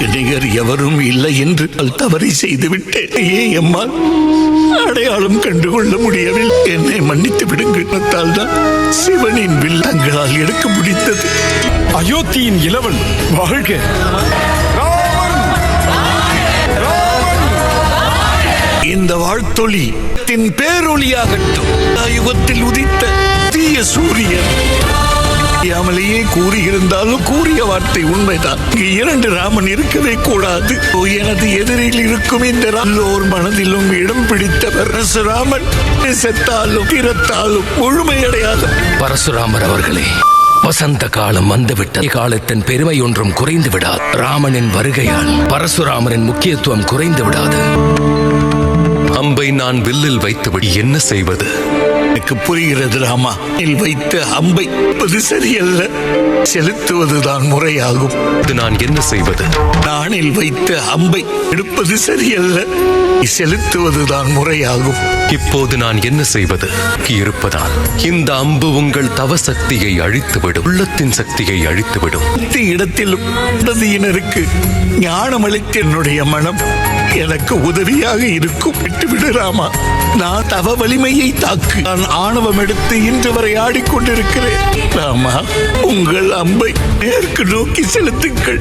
உனக்கு நிகர் எவரும் இல்லை என்று தவறை செய்துவிட்டேன். ஏன் அம்மா அடையாளம் கண்டுகொள்ள முடியவில்லை. என்னை மன்னித்து விடுங்கள். தான் சிவனின் வில் தங்களால் எடுக்க முடித்தது. அயோத்தியின் இளவல் வாழ்க! இந்த வாழ்த்தொளி பேரொளியாகட்டும். யுகத்தில் உதித்த தீய சூரியன் அறியாமலேயே கூறியிருந்தாலும் கூறிய வார்த்தை உண்மைதான். இரண்டு ராமன் இருக்கவே கூடாது. எனது எதிரில் இருக்கும் இந்த எல்லோர் மனதிலும் இடம் பிடித்தவர் பரசுராமன். செத்தாலும் திறத்தாலும் முழுமையடையாத பரசுராமர் அவர்களே, வசந்த காலம் வந்துவிட்ட காலத்தின் பெருமை ஒன்றும் குறைந்து விடாது. ராமனின் வருகையால் பரசுராமரின் முக்கியத்துவம் குறைந்து விடாது. அம்பை நான் வில்லில் வைத்துவிட என்ன செய்வது? எனக்கு புரிகிறது ராமா. வைத்த அம்பை சரியல்ல, செலுத்துவதுதான் முறையாகும். நான் என்ன செய்வது? நானில் வைத்த அம்பை எடுப்பது சரியல்ல, செலுத்துவதுதான் முறையாகும். இப்போது நான் என்ன செய்வது? இருப்பதால் இந்த அம்பு உங்கள் தவ சக்தியை அழித்துவிடும், உள்ளத்தின் சக்தியை அழித்துவிடும். இடத்திலும் நதியினருக்கு ஞானம் அளித்த என்னுடைய மனம் எனக்கு உதவியாக இருக்கும். விட்டுவிடு ராமா. நான் தவ வலிமையை தாக்கு. நான் ஆணவம் எடுத்து இன்று வரை ஆடிக்கொண்டிருக்கிறேன். ராமா, உங்கள் அம்பை நேருக்கு நோக்கி செலுத்துங்கள்.